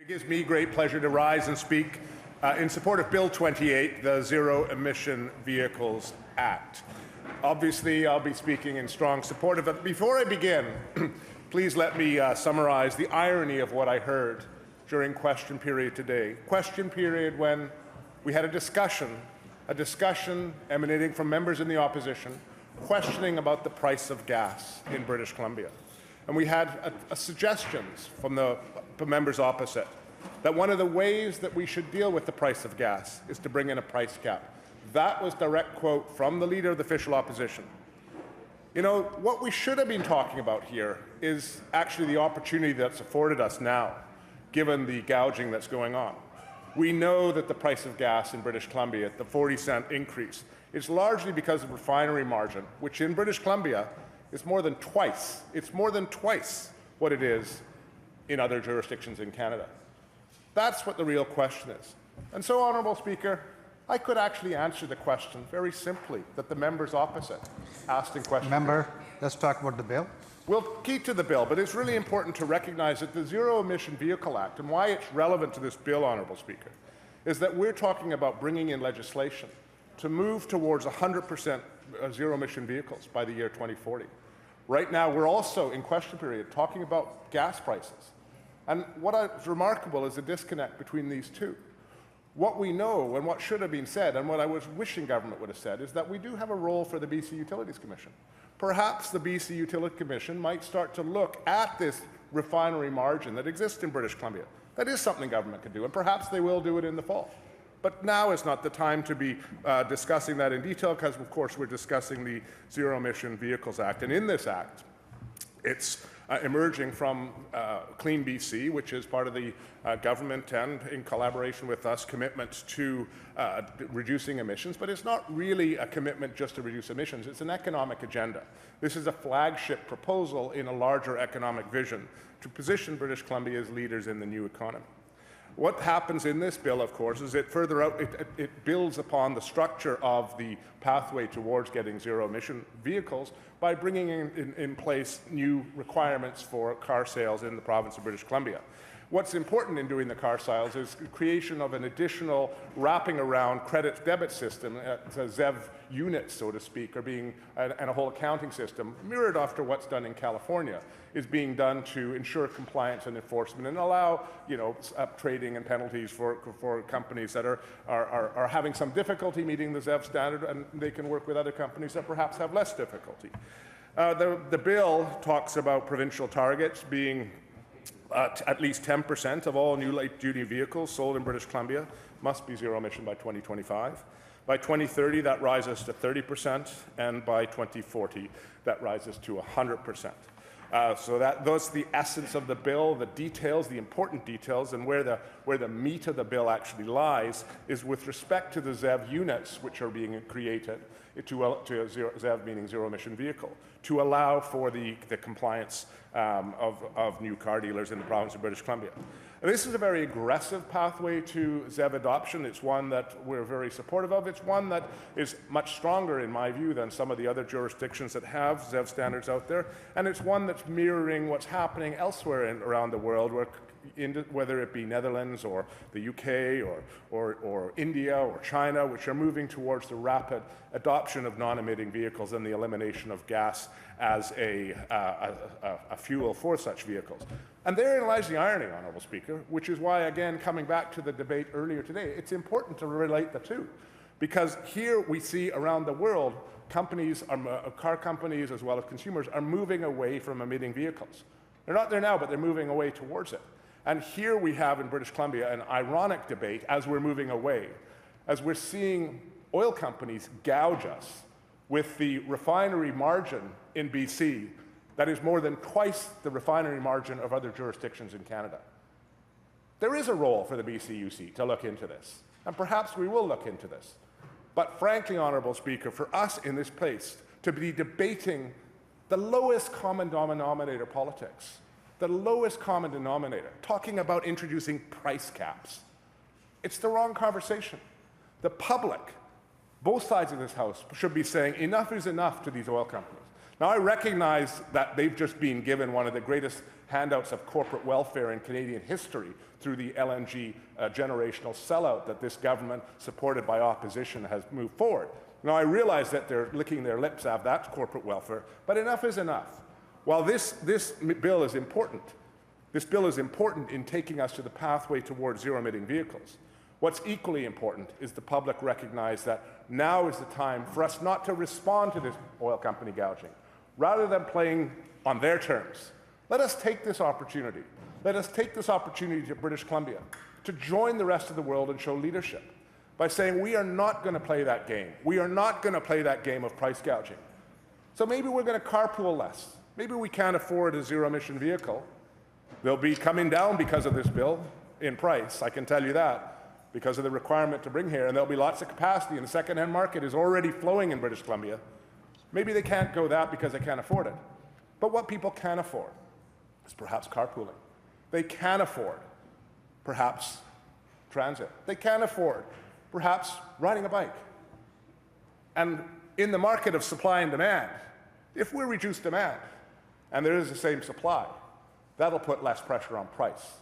It gives me great pleasure to rise and speak in support of Bill 28, the Zero-Emission Vehicles Act. Obviously, I'll be speaking in strong support of it. Before I begin, please let me summarize the irony of what I heard during question period today. Question period when we had a discussion emanating from members in the opposition, questioning about the price of gas in British Columbia. And we had suggestions from the members opposite that one of the ways that we should deal with the price of gas is to bring in a price cap. That was direct quote from the Leader of the Official Opposition. You know, what we should have been talking about here is actually the opportunity that's afforded us now, given the gouging that's going on. We know that the price of gas in British Columbia, the 40-cent increase, is largely because of refinery margin, which in British Columbia is more than twice. It's more than twice what it is in other jurisdictions in Canada. That's what the real question is. And so, Honourable Speaker, I could actually answer the question very simply that the members opposite asked in question. Member, let's talk about the bill. We'll keep to the bill, but it's really important to recognize that the Zero-Emission Vehicle Act, and why it's relevant to this bill, Honourable Speaker, is that we're talking about bringing in legislation to move towards 100% zero-emission vehicles by the year 2040. Right now, we're also, in question period, talking about gas prices. And what is remarkable is the disconnect between these two. What we know and what should have been said, and what I was wishing government would have said, is that we do have a role for the BC Utilities Commission. Perhaps the BC Utilities Commission might start to look at this refinery margin that exists in British Columbia. That is something government can do, and perhaps they will do it in the fall. But now is not the time to be discussing that in detail, because, of course, we're discussing the Zero-Emission Vehicles Act. And in this act, it's emerging from Clean BC, which is part of the government and, in collaboration with us, commitment to reducing emissions. But it's not really a commitment just to reduce emissions. It's an economic agenda. This is a flagship proposal in a larger economic vision to position British Columbia as leaders in the new economy. What happens in this bill, of course, is it builds upon the structure of the pathway towards getting zero-emission vehicles by bringing in place new requirements for car sales in the province of British Columbia. What's important in doing the car sales is the creation of an additional wrapping around credit debit system, ZEV units, so to speak, and a whole accounting system, mirrored after what's done in California, is being done to ensure compliance and enforcement and allow, trading and penalties for companies that are having some difficulty meeting the ZEV standard, and they can work with other companies that perhaps have less difficulty. The bill talks about provincial targets being at least 10% of all new light-duty vehicles sold in British Columbia must be zero-emission by 2025. By 2030, that rises to 30%, and by 2040, that rises to 100%. So that's the essence of the bill, the details, the important details, and where the meat of the bill actually lies is with respect to the ZEV units which are being created, ZEV meaning zero-emission vehicle, to allow for the compliance of new car dealers in the province of British Columbia. And this is a very aggressive pathway to ZEV adoption. It's one that we're very supportive of. It's one that is much stronger, in my view, than some of the other jurisdictions that have ZEV standards out there. And it's one that's mirroring what's happening elsewhere around the world, whether it be Netherlands or the UK or India or China, which are moving towards the rapid adoption of non-emitting vehicles and the elimination of gas as a fuel for such vehicles. And therein lies the irony, Honourable Speaker, which is why, again, coming back to the debate earlier today, it's important to relate the two. Because here we see around the world, car companies as well as consumers are moving away from emitting vehicles. They're not there now, but they're moving away towards it. And here we have in British Columbia an ironic debate as we're moving away, as we're seeing oil companies gouge us with the refinery margin in BC that is more than twice the refinery margin of other jurisdictions in Canada. There is a role for the BCUC to look into this, and perhaps we will look into this. But frankly, Honourable Speaker, for us in this place to be debating the lowest common denominator politics, the lowest common denominator, talking about introducing price caps, it's the wrong conversation. The public, both sides of this House, should be saying enough is enough to these oil companies. Now, I recognize that they've just been given one of the greatest handouts of corporate welfare in Canadian history through the LNG generational sellout that this government, supported by opposition, has moved forward. Now, I realize that they're licking their lips at that corporate welfare, but enough is enough. While this bill is important, this bill is important in taking us to the pathway towards zero-emitting vehicles. What's equally important is the public recognize that now is the time for us not to respond to this oil company gouging. Rather than playing on their terms, let us take this opportunity. Let us take this opportunity to British Columbia to join the rest of the world and show leadership by saying we are not going to play that game. We are not going to play that game of price gouging. So maybe we're going to carpool less. Maybe we can't afford a zero-emission vehicle. They'll be coming down because of this bill in price, I can tell you that, because of the requirement to bring here, and there'll be lots of capacity, and the second-hand market is already flowing in British Columbia. Maybe they can't go that because they can't afford it. But what people can afford is perhaps carpooling. They can afford perhaps transit. They can afford perhaps riding a bike. And in the market of supply and demand, if we reduce demand and there is the same supply, that'll put less pressure on price.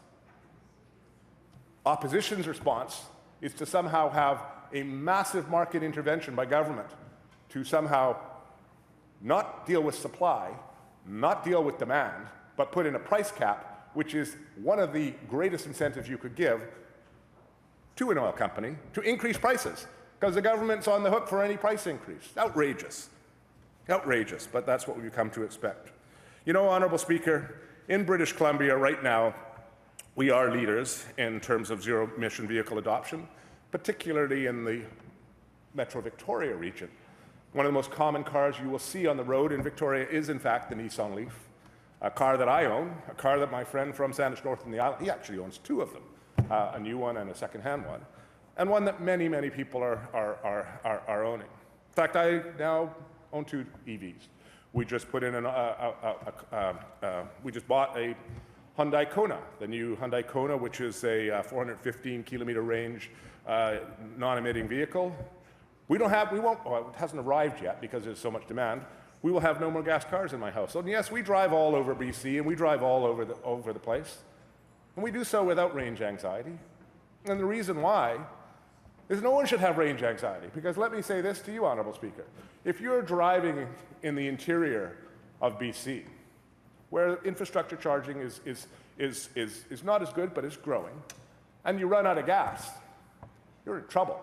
Opposition's response is to somehow have a massive market intervention by government to somehow not deal with supply, not deal with demand, but put in a price cap, which is one of the greatest incentives you could give to an oil company to increase prices, because the government's on the hook for any price increase. Outrageous. Outrageous, but that's what we've come to expect. You know, Honourable Speaker, in British Columbia right now, we are leaders in terms of zero-emission vehicle adoption, particularly in the Metro Victoria region. One of the most common cars you will see on the road in Victoria is, in fact, the Nissan Leaf, a car that I own, a car that my friend from Sandwich North in the Island, he actually owns two of them, a new one and a second-hand one, and one that many, many people are owning. In fact, I now own two EVs. We just put in we just bought a Hyundai Kona, the new Hyundai Kona, which is a 415-kilometer range non-emitting vehicle. Well, it hasn't arrived yet because there's so much demand. We will have no more gas cars in my house. And yes, we drive all over BC and we drive all over the place. And we do so without range anxiety. And the reason why is no one should have range anxiety, because let me say this to you, Honourable Speaker. If you're driving in the interior of BC, where infrastructure charging is not as good, but it's growing, and you run out of gas, you're in trouble.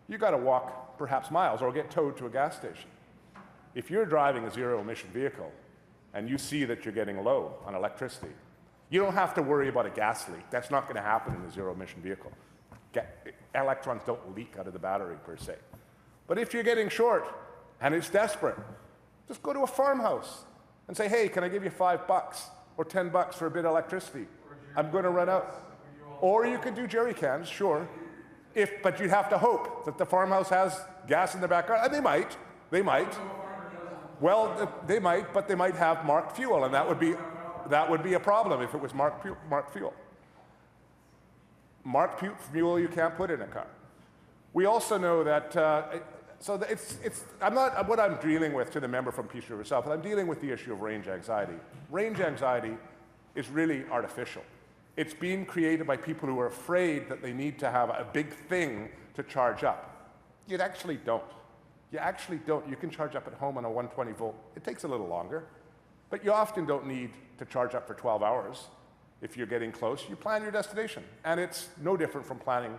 You've got to walk perhaps miles or get towed to a gas station. If you're driving a zero-emission vehicle and you see that you're getting low on electricity, you don't have to worry about a gas leak. That's not going to happen in a zero-emission vehicle. Electrons don't leak out of the battery per se. But if you're getting short and it's desperate, just go to a farmhouse and say, hey, can I give you $5 or $10 for a bit of electricity? I'm going to run out. Or you could do jerry cans, sure. But you'd have to hope that the farmhouse has gas in the backyard. And they might. Well, they might, but they might have marked fuel, and that would be a problem if it was marked fuel. Marked fuel you can't put in a car. We also know that, what I'm dealing with to the member from Peace River South, I'm dealing with the issue of range anxiety. Range anxiety is really artificial. It's being created by people who are afraid that they need to have a big thing to charge up. You actually don't. You actually don't. You can charge up at home on a 120 volt. It takes a little longer, but you often don't need to charge up for 12 hours. If you're getting close, you plan your destination, and it's no different from planning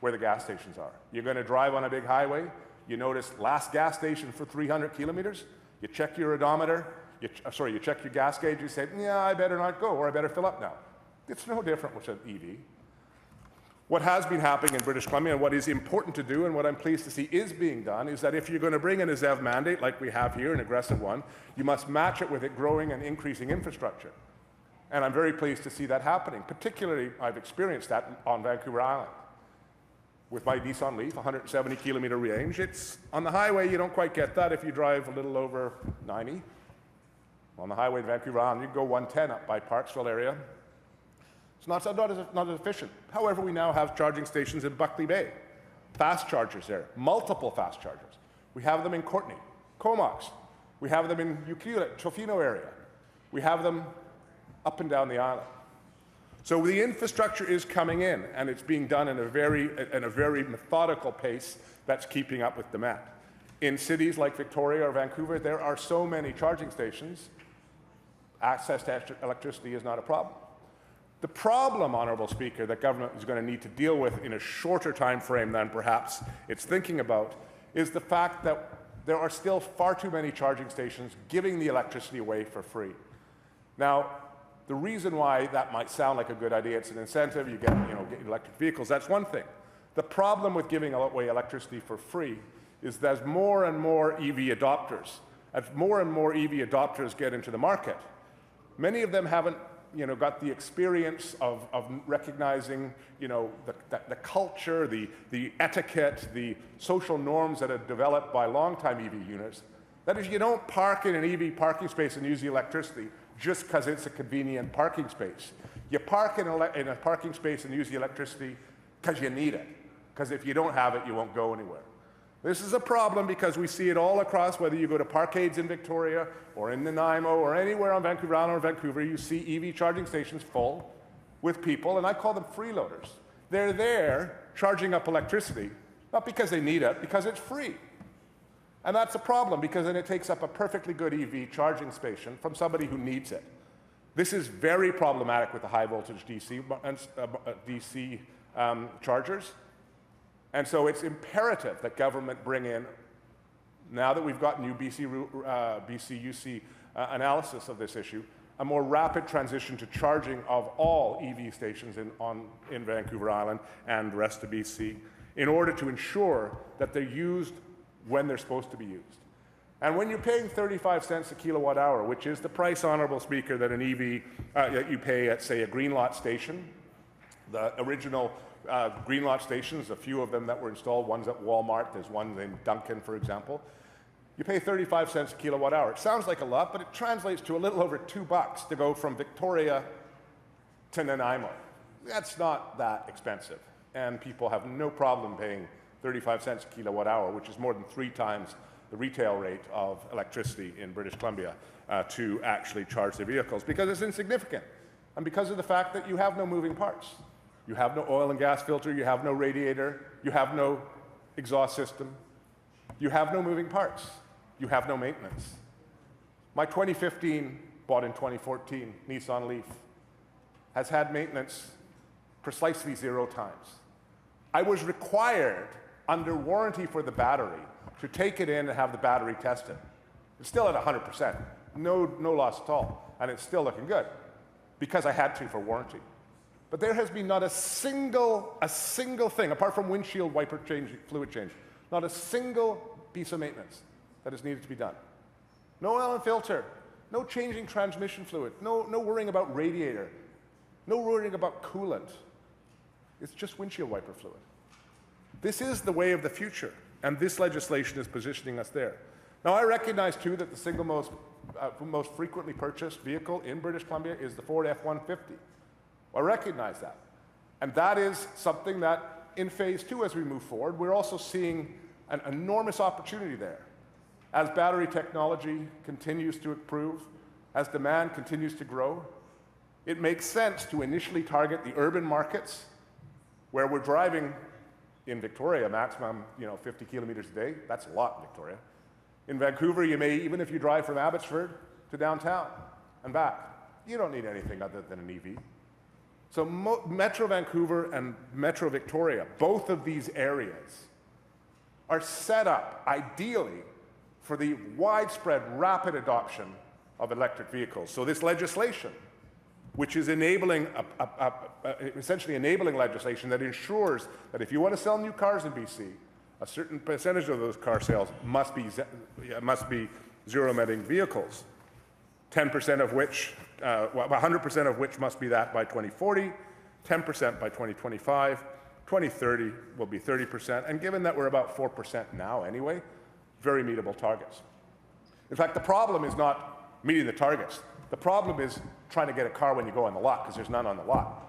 where the gas stations are. You're going to drive on a big highway, you notice last gas station for 300 kilometers, you check your odometer, you check your gas gauge, you say, yeah, I better not go, or I better fill up now. It's no different with an EV. What has been happening in British Columbia, and what is important to do, and what I'm pleased to see is being done, is that if you're going to bring in a ZEV mandate, like we have here, an aggressive one, you must match it with it growing and increasing infrastructure. And I'm very pleased to see that happening. Particularly, I've experienced that on Vancouver Island. With my Nissan Leaf, 170-kilometer range, it's on the highway, you don't quite get that if you drive a little over 90. On the highway in Vancouver Island, you can go 110 up by Parksville area. It's not as efficient. However, we now have charging stations in Buckley Bay. Fast chargers there, multiple fast chargers. We have them in Courtenay, Comox. We have them in Ukiele, Tofino area. We have them up and down the island. So the infrastructure is coming in, and it's being done in a very methodical pace that's keeping up with demand. In cities like Victoria or Vancouver, there are so many charging stations, access to electricity is not a problem. The problem, Honourable Speaker, that government is going to need to deal with in a shorter time frame than perhaps it's thinking about is the fact that there are still far too many charging stations giving the electricity away for free. Now, the reason why that might sound like a good idea, it's an incentive, you get electric vehicles, that's one thing. The problem with giving away electricity for free is there's more and more EV adopters. As more and more EV adopters get into the market, many of them haven't got the experience of recognizing the culture, the etiquette, the social norms that are developed by longtime EV units. That is, you don't park in an EV parking space and use the electricity just because it's a convenient parking space. You park in a parking space and use the electricity because you need it. Because if you don't have it, you won't go anywhere. This is a problem because we see it all across, whether you go to parkades in Victoria or in Nanaimo or anywhere on Vancouver Island or Vancouver, you see EV charging stations full with people, and I call them freeloaders. They're there charging up electricity, not because they need it, because it's free. And that's a problem because then it takes up a perfectly good EV charging station from somebody who needs it. This is very problematic with the high voltage DC chargers. And so it's imperative that government bring in, now that we've got new BCUC analysis of this issue, a more rapid transition to charging of all EV stations in Vancouver Island and the rest of BC in order to ensure that they're used when they're supposed to be used. And when you're paying 35 cents a kilowatt hour, which is the price, Honourable Speaker, that an EV that you pay at, say, a green lot station, the original green lot stations, a few of them that were installed, one's at Walmart, there's one in Duncan, for example. You pay 35 cents a kilowatt hour. It sounds like a lot, but it translates to a little over $2 to go from Victoria to Nanaimo. That's not that expensive, and people have no problem paying 35 cents a kilowatt hour, which is more than 3 times the retail rate of electricity in British Columbia to actually charge their vehicles, because it's insignificant, and because of the fact that you have no moving parts. You have no oil and gas filter, you have no radiator, you have no exhaust system, you have no moving parts, you have no maintenance. My 2015, bought in 2014, Nissan Leaf has had maintenance precisely 0 times. I was required, under warranty for the battery, to take it in and have the battery tested. It's still at 100%, no loss at all, and it's still looking good, because I had to for warranty. But there has been not a single thing, apart from windshield wiper change, fluid change, not a single piece of maintenance that is needed to be done. No oil and filter, no changing transmission fluid, no worrying about radiator, no worrying about coolant. It's just windshield wiper fluid. This is the way of the future, and this legislation is positioning us there. Now, I recognize, too, that the single most frequently purchased vehicle in British Columbia is the Ford F-150. I recognize that. And that is something that, in phase 2, as we move forward, we're also seeing an enormous opportunity there. As battery technology continues to improve, as demand continues to grow, it makes sense to initially target the urban markets where we're driving in Victoria maximum 50 kilometers a day. That's a lot in Victoria. In Vancouver, you may, even if you drive from Abbotsford to downtown and back, you don't need anything other than an EV. So Metro Vancouver and Metro Victoria, both of these areas, are set up ideally for the widespread, rapid adoption of electric vehicles. So this legislation, which is enabling, essentially enabling legislation that ensures that if you want to sell new cars in BC, a certain percentage of those car sales must be zero-emitting vehicles, 10% of which, 100% of which must be that by 2040, 10% by 2025, 2030 will be 30%, and given that we're about 4% now anyway, very meetable targets. In fact, the problem is not meeting the targets. The problem is trying to get a car when you go on the lot, because there's none on the lot.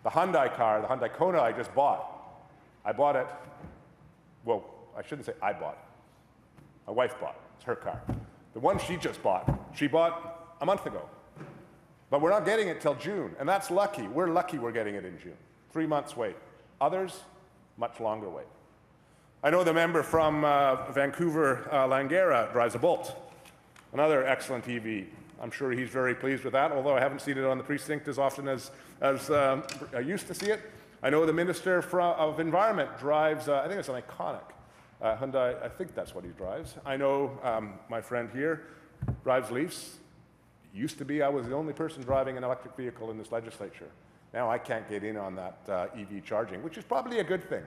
The Hyundai car, the Hyundai Kona I just bought, I bought it, well, I shouldn't say I bought. My wife bought it. It's her car. The one she just bought, she bought a month ago. But we're not getting it till June, and that's lucky. We're lucky we're getting it in June. 3 months wait. Others, much longer wait. I know the member from Vancouver, Langara, drives a Bolt, another excellent EV. I'm sure he's very pleased with that, although I haven't seen it on the precinct as often as I used to see it. I know the Minister of Environment drives, I think it's an iconic Hyundai, I think that's what he drives. I know my friend here drives Leafs. Used to be I was the only person driving an electric vehicle in this legislature. Now I can't get in on that EV charging, which is probably a good thing,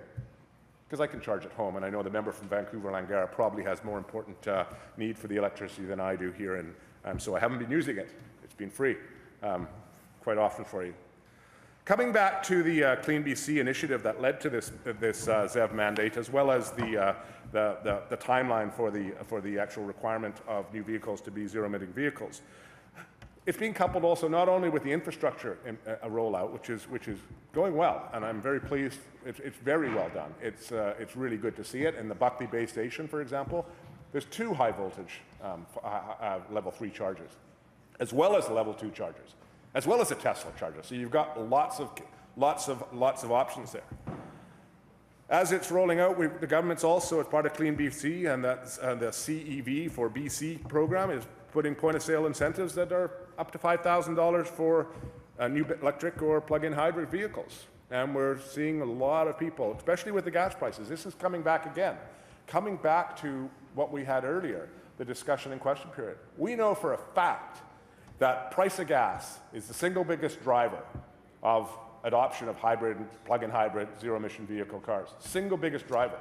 because I can charge at home, and I know the member from Vancouver Langara probably has more important need for the electricity than I do here, and so I haven't been using it. It's been free quite often for you. Coming back to the Clean BC initiative that led to this ZEV mandate, as well as the timeline for the actual requirement of new vehicles to be zero-emitting vehicles, it's being coupled also not only with the infrastructure rollout, which is going well, and I'm very pleased. It's very well done. It's really good to see it. In the Buckley Bay Station, for example, there's 2 high-voltage level 3 chargers, as well as level 2 chargers, as well as a Tesla charger. So you've got lots of options there. As it's rolling out, the government's also, as part of Clean BC and the CEV for BC program, is putting point-of-sale incentives that are up to $5,000 for new electric or plug-in hybrid vehicles. And we're seeing a lot of people, especially with the gas prices. This is coming back again, coming back to what we had earlier, the discussion in question period. We know for a fact that price of gas is the single biggest driver of adoption of hybrid, plug-in hybrid, zero-emission vehicle cars. Single biggest driver.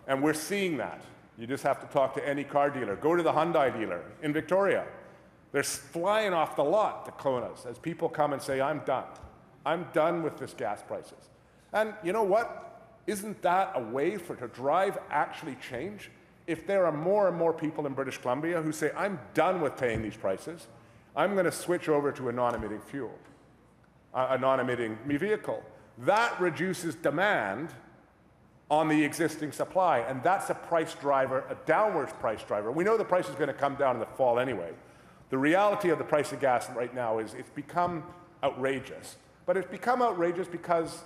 And we're seeing that. You just have to talk to any car dealer. Go to the Hyundai dealer in Victoria. They're flying off the lot to Konas as people come and say, I'm done. I'm done with this gas prices. And you know what? Isn't that a way to drive actually change? If there are more and more people in British Columbia who say, I'm done with paying these prices, I'm going to switch over to a non-emitting fuel, a non-emitting vehicle. That reduces demand on the existing supply, and that's a price driver, a downwards price driver. We know the price is going to come down in the fall anyway. The reality of the price of gas right now is it's become outrageous. But it's become outrageous because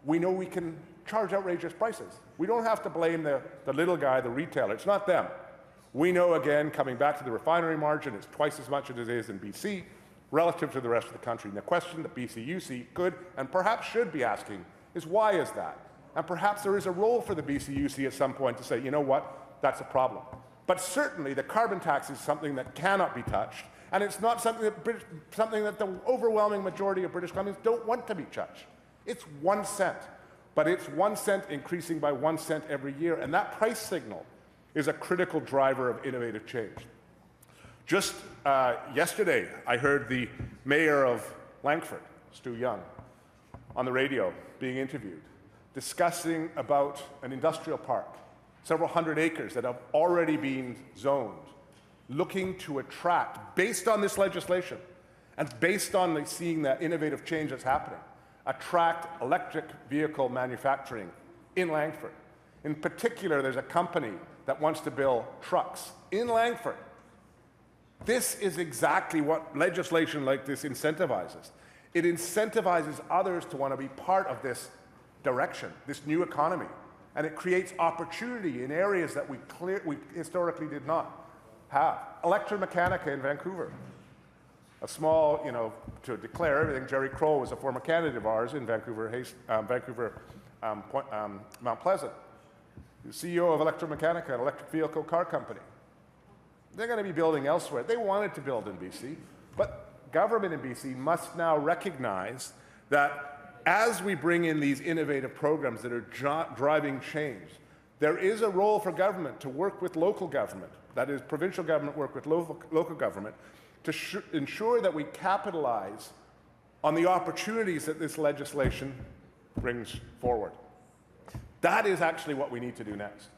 we know we can charge outrageous prices. We don't have to blame the little guy, the retailer. It's not them. We know, again, coming back to the refinery margin, it's twice as much as it is in BC relative to the rest of the country. And the question that BCUC could and perhaps should be asking is, why is that? And perhaps there is a role for the BCUC at some point to say, you know what, that's a problem. But certainly the carbon tax is something that cannot be touched, and it's not something that the overwhelming majority of British Columbians don't want to be touched. It's 1 cent, but it's 1 cent increasing by 1 cent every year, and that price signal is a critical driver of innovative change. Just yesterday, I heard the mayor of Langford, Stu Young, on the radio being interviewed, discussing about an industrial park, several hundred acres that have already been zoned, looking to attract, based on this legislation, and based on seeing that innovative change that's happening, attract electric vehicle manufacturing in Langford. In particular, there's a company that wants to build trucks in Langford. This is exactly what legislation like this incentivizes. It incentivizes others to want to be part of this direction, this new economy. And it creates opportunity in areas that we historically did not have. Electromechanica in Vancouver. A small, to declare everything, Jerry Crow was a former candidate of ours in Vancouver, Mount Pleasant. The CEO of Electromechanica, an electric vehicle car company. They're going to be building elsewhere. They wanted to build in BC, but government in BC must now recognize that as we bring in these innovative programs that are driving change, there is a role for government to work with local government, that is, provincial government work with local government, to ensure that we capitalize on the opportunities that this legislation brings forward. That is actually what we need to do next.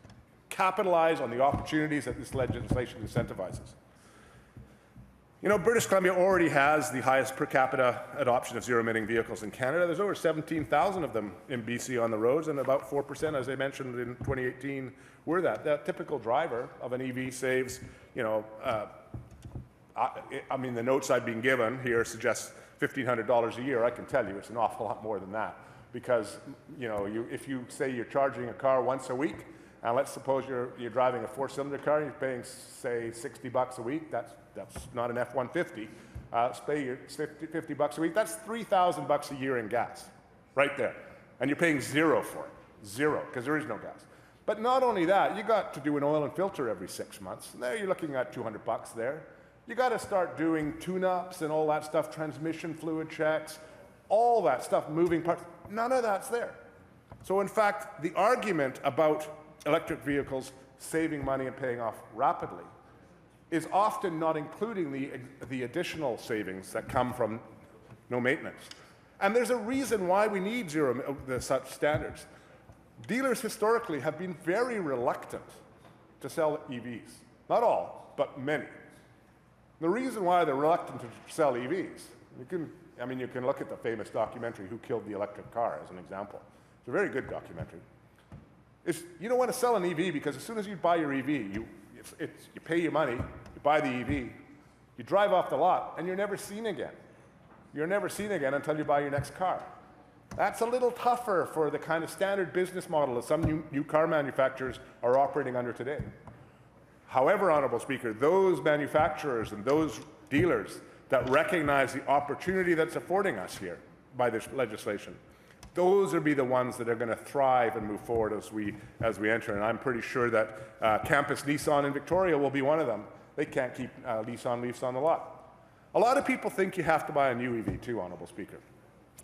Capitalize on the opportunities that this legislation incentivizes. You know, British Columbia already has the highest per capita adoption of zero-emitting vehicles in Canada. There's over 17,000 of them in BC on the roads, and about 4%, as I mentioned in 2018, were that. That typical driver of an EV saves, you know, I mean, the notes I've been given here suggest $1,500 a year. I can tell you it's an awful lot more than that, because, you know, if you say you're charging a car once a week, and let's suppose you're driving a four-cylinder car and you're paying, say, $60 a week. That's not an F-150. Let's pay you $50 a week. That's $3,000 a year in gas, right there. And you're paying zero for it, zero, because there is no gas. But not only that, you got to do an oil and filter every 6 months. There you're looking at $200 there. You got to start doing tune-ups and all that stuff, transmission fluid checks, all that stuff, moving parts. None of that's there. So in fact, the argument about electric vehicles saving money and paying off rapidly is often not including the additional savings that come from no maintenance. And there's a reason why we need such standards. Dealers historically have been very reluctant to sell EVs. Not all, but many. The reason why they're reluctant to sell EVs, you can look at the famous documentary, Who Killed the Electric Car, as an example. It's a very good documentary. You don't want to sell an EV because as soon as you buy your EV, you pay your money, you buy the EV, you drive off the lot, and you're never seen again. You're never seen again until you buy your next car. That's a little tougher for the kind of standard business model that some new car manufacturers are operating under today. However, Honourable Speaker, those manufacturers and those dealers that recognize the opportunity that's affording us here by this legislation, those will be the ones that are going to thrive and move forward as we enter. And I'm pretty sure that Campus Nissan in Victoria will be one of them. They can't keep Nissan Leafs on the lot. A lot of people think you have to buy a new EV too, Honourable Speaker.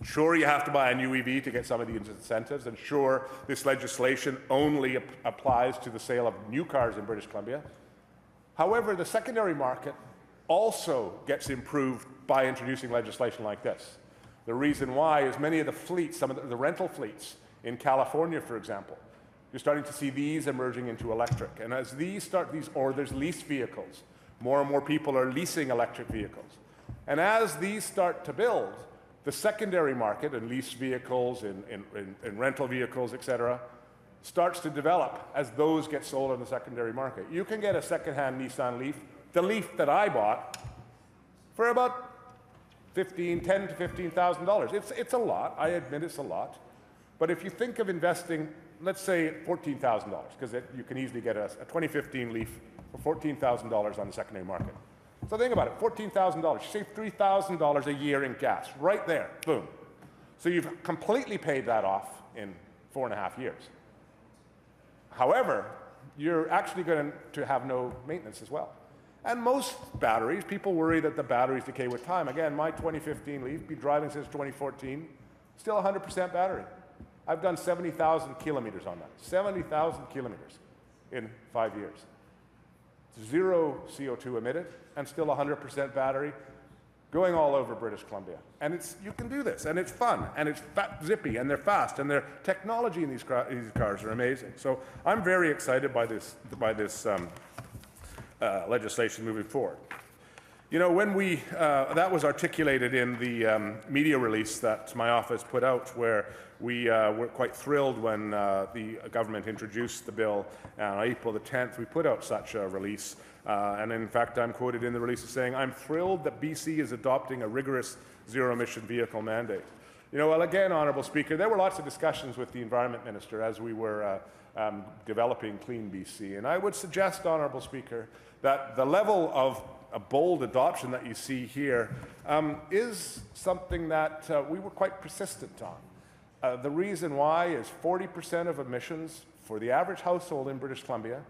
Sure, you have to buy a new EV to get some of the incentives, and sure, this legislation only applies to the sale of new cars in British Columbia. However, the secondary market also gets improved by introducing legislation like this. The reason why is many of the fleets, some of the rental fleets in California, for example, you're starting to see these emerging into electric. And as or there's lease vehicles, more and more people are leasing electric vehicles. And as these start to build, the secondary market in lease vehicles, in rental vehicles, et cetera, starts to develop as those get sold in the secondary market. You can get a second-hand Nissan Leaf, the Leaf that I bought, for about $10,000 to $15,000. It's a lot. I admit it's a lot. But if you think of investing, let's say $14,000, because you can easily get a 2015 Leaf for $14,000 on the secondary market. So think about it, $14,000. You save $3,000 a year in gas, right there, boom. So you've completely paid that off in 4.5 years. However, you're actually going to have no maintenance as well. And most batteries, people worry that the batteries decay with time. Again, my 2015 Leaf, been driving since 2014, still 100% battery. I've done 70,000 kilometers on that. 70,000 kilometers in 5 years. Zero CO2 emitted, and still 100% battery, going all over British Columbia. And you can do this, and it's fun, and it's zippy, and they're fast, and their technology in these cars are amazing. So I'm very excited by this legislation moving forward. You know, when that was articulated in the media release that my office put out, where we were quite thrilled when the government introduced the bill on April the 10th. We put out such a release, and in fact, I'm quoted in the release as saying, "I'm thrilled that BC is adopting a rigorous zero-emission vehicle mandate." You know, well, again, Honourable Speaker, there were lots of discussions with the Environment Minister as we were developing Clean BC, and I would suggest, Honourable Speaker, that the level of a bold adoption that you see here is something that we were quite persistent on. The reason why is 40% of emissions for the average household in British Columbia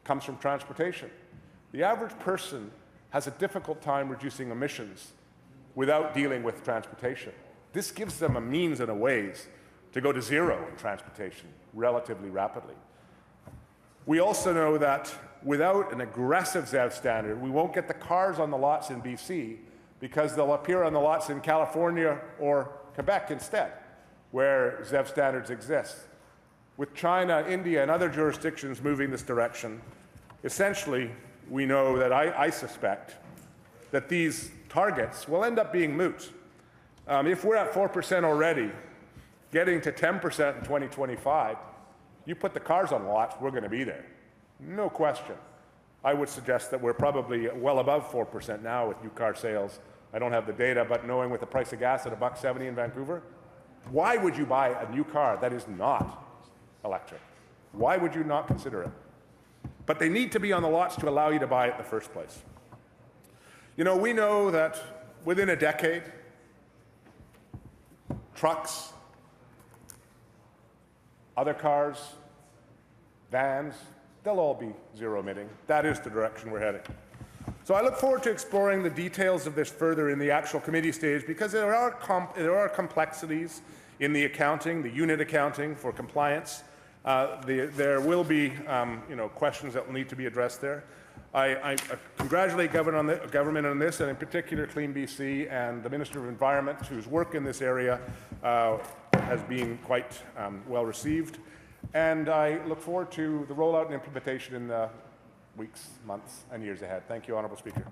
comes from transportation. The average person has a difficult time reducing emissions without dealing with transportation. This gives them a means and a ways to go to zero in transportation relatively rapidly. We also know that without an aggressive ZEV standard, we won't get the cars on the lots in BC because they'll appear on the lots in California or Quebec instead, where ZEV standards exist. With China, India, and other jurisdictions moving this direction, essentially, we know that I suspect that these targets will end up being moot. If we're at 4% already, getting to 10% in 2025, you put the cars on lots, we're going to be there. No question. I would suggest that we're probably well above 4% now with new car sales. I don't have the data, but knowing with the price of gas at $1.70 in Vancouver, why would you buy a new car that is not electric? Why would you not consider it? But they need to be on the lots to allow you to buy it in the first place. You know, we know that within a decade, trucks, other cars, vans, they'll all be zero emitting. That is the direction we're heading. So I look forward to exploring the details of this further in the actual committee stage, because there are complexities in the accounting, the unit accounting for compliance. There will be questions that will need to be addressed there. I congratulate government on this, and in particular Clean BC and the Minister of Environment, whose work in this area has been quite well received. And I look forward to the rollout and implementation in the weeks, months, and years ahead. Thank you, Honourable Speaker.